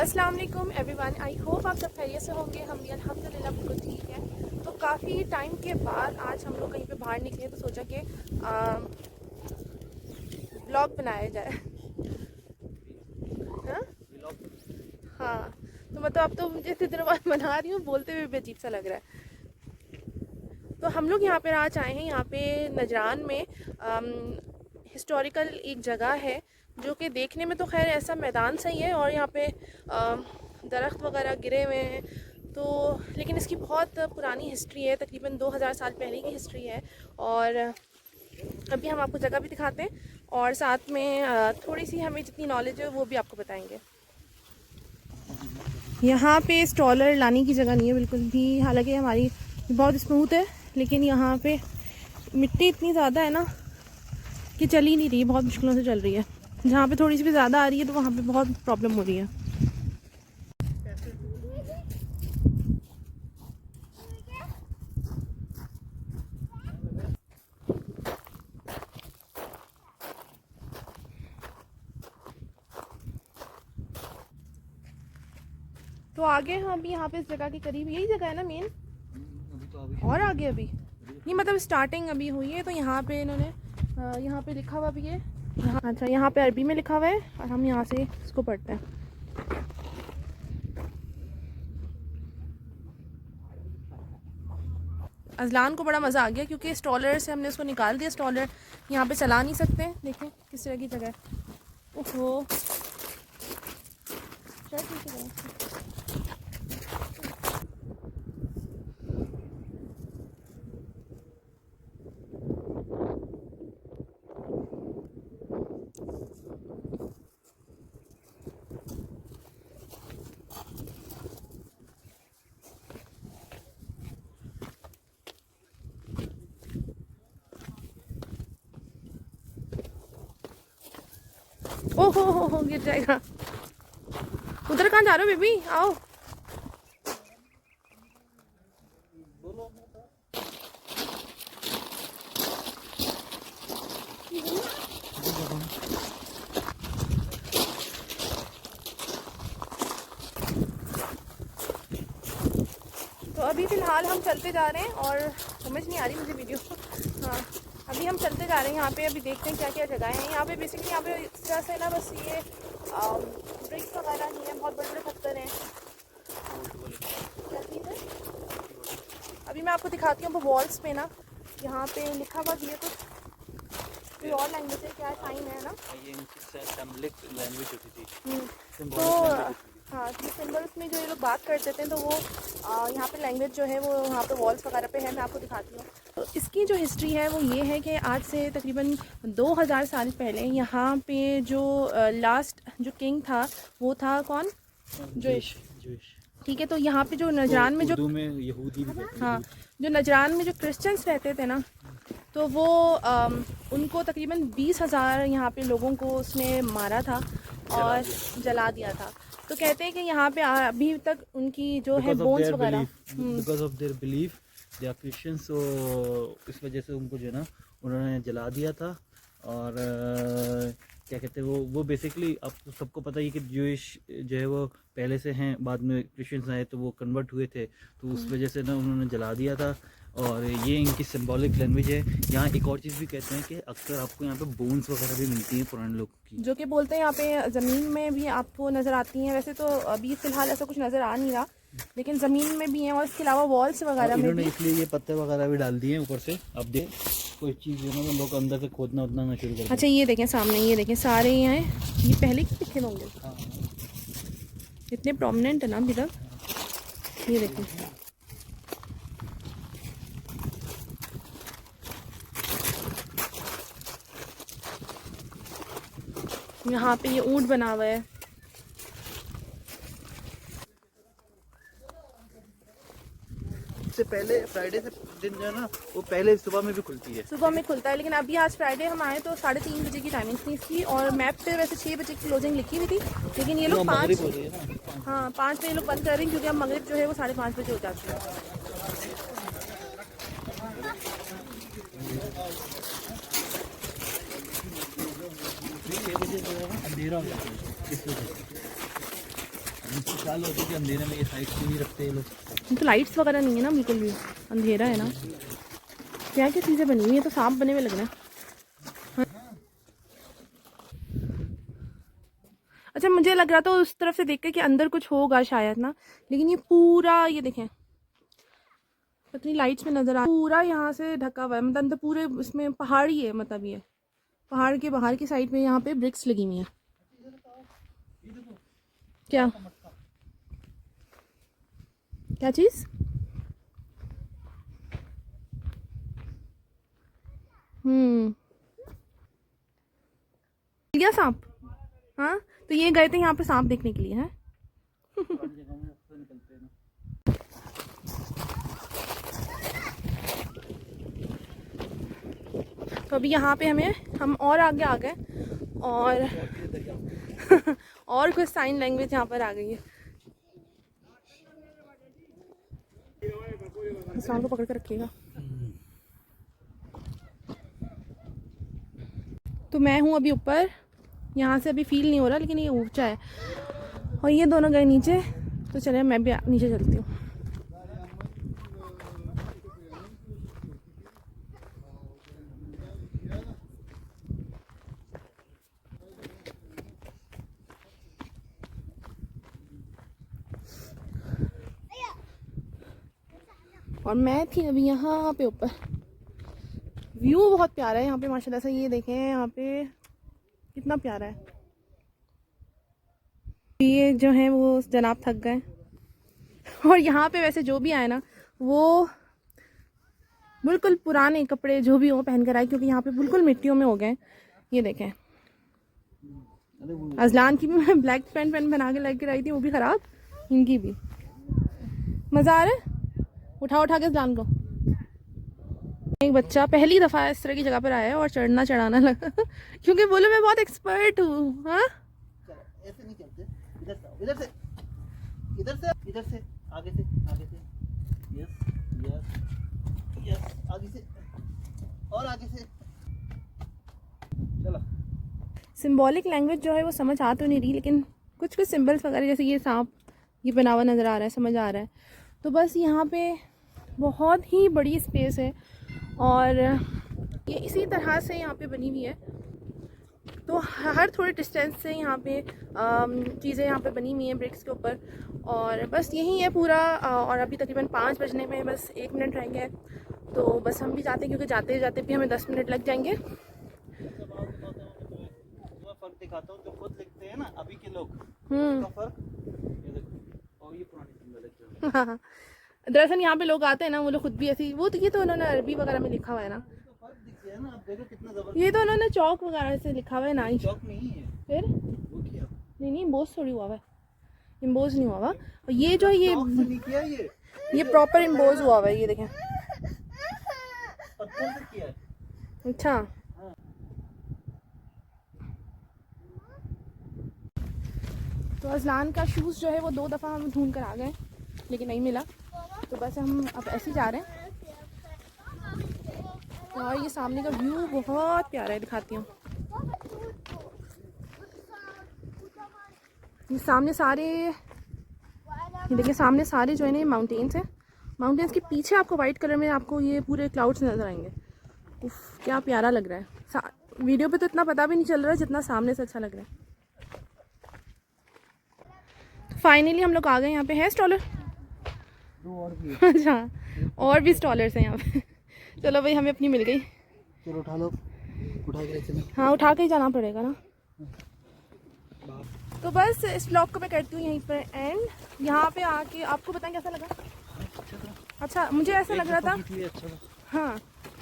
अस्सलाम वालेकुम everyone, I hope आप सब खैरियत से होंगे। हम भी अल्हम्दुलिल्लाह बिल्कुल ठीक है। तो काफ़ी टाइम के बाद आज हम लोग कहीं पे बाहर निकले तो सोचा कि ब्लॉग बनाया जाए। हाँ हाँ, तो मतलब अब तो मुझे इतने दिनों बाद बना रही हूँ, बोलते हुए भी अजीब सा लग रहा है। तो हम लोग यहाँ पे आज आए हैं, यहाँ पे नजरान में हिस्टोरिकल एक जगह है जो कि देखने में तो खैर ऐसा मैदान सही है और यहाँ पे दरख्त वगैरह गिरे हुए हैं, तो लेकिन इसकी बहुत पुरानी हिस्ट्री है, तकरीबन 2000 साल पहले की हिस्ट्री है। और अभी हम आपको जगह भी दिखाते हैं और साथ में थोड़ी सी हमें जितनी नॉलेज है वो भी आपको बताएंगे। यहाँ पे स्ट्रॉलर लाने की जगह नहीं है बिल्कुल भी, हालांकि हमारी बहुत स्मूथ है, लेकिन यहाँ पे मिट्टी इतनी ज़्यादा है ना कि चल ही नहीं रही, बहुत मुश्किलों से चल रही है। जहाँ पे थोड़ी सी भी ज़्यादा आ रही है तो वहाँ पे बहुत प्रॉब्लम हो रही है। तो आगे हम अभी यहाँ पे इस जगह के करीब, यही जगह है ना मेन, और आगे अभी नहीं, मतलब स्टार्टिंग अभी हुई है। तो यहाँ पे इन्होंने यहाँ पे लिखा हुआ भी है, अच्छा यहाँ पे अरबी में लिखा हुआ है और हम यहाँ से इसको पढ़ते हैं। अजलान को बड़ा मज़ा आ गया क्योंकि स्टॉलर से हमने उसको निकाल दिया। स्टॉलर यहाँ पे चला नहीं सकते, देखें किस तरह की जगह है। ओहो, ओहो गिर जाएगा। उधर कहाँ जा रहे हो बेबी, आओ। तो अभी फ़िलहाल हम चलते जा रहे हैं और समझ नहीं आ रही मुझे वीडियो। हाँ, अभी हम चलते जा रहे हैं यहाँ पे, अभी देखते हैं क्या क्या जगह हैं यहाँ पे। बेसिकली यहाँ पे इस तरह से ना बस ये ब्रिक्स वगैरह नहीं है, बहुत बड़े बड़े पत्थर हैं। क्या चीज़ है अभी मैं आपको दिखाती हूँ। वो वॉल्स पे ना यहाँ पे लिखा हुआ भी है कुछ, कोई और लैंग्वेज है, क्या साइन है ना, तो हाँ, तो सिम्बल्स में जो ये लोग बात करते थे, तो वो यहाँ पे लैंग्वेज जो है वो यहाँ पे वॉल्स वगैरह पे है। मैं आपको दिखाती हूँ। तो इसकी जो हिस्ट्री है वो ये है कि आज से तकरीबन 2000 साल पहले यहाँ पे जो लास्ट जो किंग था वो था कौन, जोइश। ठीक है, तो यहाँ पे जो नजरान में जो यहूदी भी हाँ, जो नजरान में जो क्रिश्चियंस रहते थे ना, तो वो उनको तकरीबन 20,000 यहाँ पे लोगों को उसने मारा था और जला दिया था। तो कहते हैं कि यहाँ पे अभी तक उनकी जो है बोन्स वगैरह, because of their belief they are Christians, तो इस वजह से उनको जो है ना उन्होंने जला दिया था। और क्या कहते हैं वो बेसिकली आपको सबको पता ही कि जूइश जो है वो पहले से हैं, बाद में क्रिश्चियंस आए तो वो कन्वर्ट हुए थे, तो उस वजह से ना उन्होंने जला दिया था। और ये इनकी सिंबॉलिक लैंग्वेज है। यहाँ एक और चीज़ भी कहते हैं कि अक्सर आपको यहाँ पे बोन्स वगैरह भी मिलती हैं पुराने लोगों की, जो कि बोलते हैं यहाँ पे ज़मीन में भी आपको नज़र आती हैं। वैसे तो अभी फ़िलहाल ऐसा कुछ नज़र आ नहीं रहा, लेकिन ज़मीन में भी हैं और इसके अलावा वॉल्स वगैरह में भी। इसलिए ये पत्ते वगैरह भी डाल दिए ऊपर से। अब देख कोई चीज़ जो है ना लोग अंदर से खोदना उतना ना शुरू कर। अच्छा ये देखें सामने, ये देखें सारे यहाँ हैं, ये पहले के लिखे होंगे, इतने प्रोमिनेंट है ना अभी तक। ये देखें, यहाँ पे ये ऊंट बना हुआ है। से पहले फ्राइडे से दिन जो है ना वो पहले सुबह में भी खुलती है, सुबह में खुलता है, लेकिन अभी आज फ्राइडे हम आए तो 3:30 बजे की टाइमिंग थी इसकी, और मैप पे वैसे 6 बजे की क्लोजिंग लिखी हुई थी, लेकिन ये लोग 5 बजे लोग बंद कर रहे हैं क्योंकि अब मगरिब जो है वो 5:30 बजे हो जाती है। अंधेरा हो जाता है इस वजह से। इनकी चाल होती है कि अंधेरे में ये साइड से नहीं रखते ये लोग। तो लाइट्स वगैरह नहीं है ना, बिल्कुल भी अंधेरा है ना। क्या क्या चीज़ें बनी हुई है, तो सांप बने हुए लग रहे हैं। अच्छा मुझे लग रहा था उस तरफ से देख के कि अंदर कुछ होगा शायद ना, लेकिन ये पूरा ये देखें पतली लाइट्स में नजर आ, पूरा यहाँ से ढका हुआ है, मतलब अंदर पूरे इसमें पहाड़ ही है, मतलब ये पहाड़ के बाहर की साइड में यहाँ पे ब्रिक्स लगी हुई हैं। क्या क्या चीज? गया सांप। हाँ तो ये गए थे यहाँ पे सांप देखने के लिए हैं। तो अभी यहाँ पे हम और आगे आ गए और और कुछ साइन लैंग्वेज यहाँ पर आ गई है। इंसान को पकड़ कर रखिएगा। तो मैं हूँ अभी ऊपर, यहाँ से अभी फील नहीं हो रहा लेकिन ये ऊंचा है और ये दोनों गए नीचे, तो चले मैं भी नीचे चलती हूँ। और मैं थी अभी यहाँ पे ऊपर। व्यू बहुत प्यारा है यहाँ पे माशाल्लाह से, ये देखें यहाँ पे कितना प्यारा है। ये जो है वो जनाब थक गए और यहाँ पे वैसे जो भी आए ना वो बिल्कुल पुराने कपड़े जो भी हो पहन कर आए, क्योंकि यहाँ पे बिल्कुल मिट्टियों में हो गए। ये देखें अजलान की भी मैं ब्लैक पैंट बना के लेकर आई थी, वो भी ख़राब, इनकी भी। मज़ा आ रहा है, उठा के अजलान को। एक बच्चा पहली दफ़ा इस तरह की जगह पर आया है और चढ़ाना लगा क्योंकि बोलो मैं बहुत एक्सपर्ट हूँ। हाँ ऐसे नहीं चलते, इधर से आगे से यस आगे से और आगे से चलो। सिंबॉलिक लैंग्वेज जो है वो समझ आ तो नहीं रही, लेकिन कुछ सिंबल्स वगैरह जैसे ये सांप ये बना हुआ नज़र आ रहा है, समझ आ रहा है। तो बस यहाँ पे बहुत ही बड़ी स्पेस है और ये इसी तरह से यहाँ पे बनी हुई है। तो हर थोड़े डिस्टेंस से यहाँ पे चीज़ें यहाँ पे बनी हुई हैं ब्रिक्स के ऊपर, और बस यही है पूरा। और अभी तकरीबन 5 बजने में बस 1 मिनट रह गया है, तो बस हम भी जाते हैं क्योंकि जाते जाते भी हमें 10 मिनट लग जाएंगे। फर्क दिखाता हूँ, जो खुद लिखते हैं ना अभी के लोग, फर्क ये देखो, और ये पुरानी हाँ दरअसल यहाँ पे लोग आते हैं ना, वो लोग खुद भी ऐसी वो तो ये तो उन्होंने अरबी वगैरह में लिखा हुआ है ना, ये तो उन्होंने चौक वगैरह से लिखा हुआ है ना। चौक नहीं है फिर वो क्या? नहीं इम्बोज थोड़ी हुआ है, इम्बोज नहीं हुआ हुआ। और ये जो ये प्रॉपर इम्बोज हुआ हुआ है, ये देखें पत्थर से किया है। अच्छा तो अजलान का शूज़ जो है वो 2 दफ़ा हम ढूंढ कर आ गए लेकिन नहीं मिला, तो बस हम अब ऐसे ही जा रहे हैं। और ये सामने का व्यू बहुत प्यारा है, दिखाती हूँ। ये सामने सारे, ये देखिए सामने सारे जो है ना माउंटेन्स हैं। माउंटेन्स के पीछे आपको वाइट कलर में आपको ये पूरे क्लाउड्स नज़र आएंगे। उफ क्या प्यारा लग रहा है। वीडियो पे तो इतना पता भी नहीं चल रहा है जितना सामने से अच्छा लग रहा है। तो फाइनली हम लोग आ गए। यहाँ पे है स्टॉलर अच्छा और भी स्टॉलर्स हैं यहाँ पे। चलो भाई हमें अपनी मिल गई। चलो उठा लो, उठा के हाँ उठा के ही जाना पड़ेगा ना। तो बस इस ब्लॉग को मैं करती हूँ यहीं पर एंड। यहाँ पे आके आपको बताएं कैसा लगा? अच्छा मुझे ऐसा लग रहा था, हाँ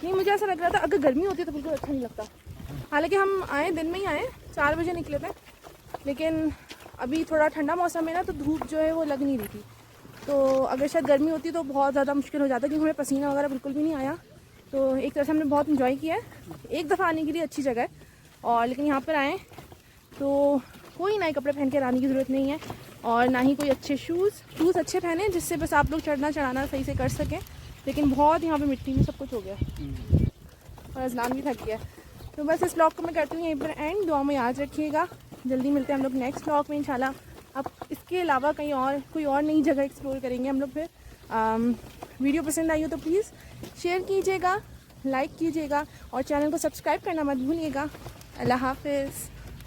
नहीं मुझे ऐसा लग रहा था अगर गर्मी होती तो बिल्कुल अच्छा नहीं लगता। हालांकि हम आए दिन में ही आए, 4 बजे निकले थे, लेकिन अभी थोड़ा ठंडा मौसम है ना तो धूप जो है वो लग नहीं रही थी। तो अगर शायद गर्मी होती तो बहुत ज़्यादा मुश्किल हो जाता, क्योंकि हमें पसीना वगैरह बिल्कुल भी नहीं आया। तो एक तरह से हमने बहुत इन्जॉय किया है। एक दफ़ा आने के लिए अच्छी जगह है, और लेकिन यहाँ पर आएँ तो कोई नए कपड़े पहन के आने की ज़रूरत नहीं है, और ना ही कोई अच्छे शूज़ अच्छे पहने जिससे बस आप लोग चढ़ाना सही से कर सकें। लेकिन बहुत यहाँ पे मिट्टी में सब कुछ हो गया और अजलान भी थक गया। तो बस इस ब्लॉग को मैं करती हूँ यहीं पर एंड। दुआ में याद रखिएगा। जल्दी मिलते हैं हम लोग नेक्स्ट ब्लॉग में इंशाल्लाह। अब इसके अलावा कहीं और कोई और नई जगह एक्सप्लोर करेंगे हम लोग फिर। वीडियो पसंद आई हो तो प्लीज़ शेयर कीजिएगा, लाइक कीजिएगा और चैनल को सब्सक्राइब करना मत भूलिएगा। अल्लाह हाफिज़।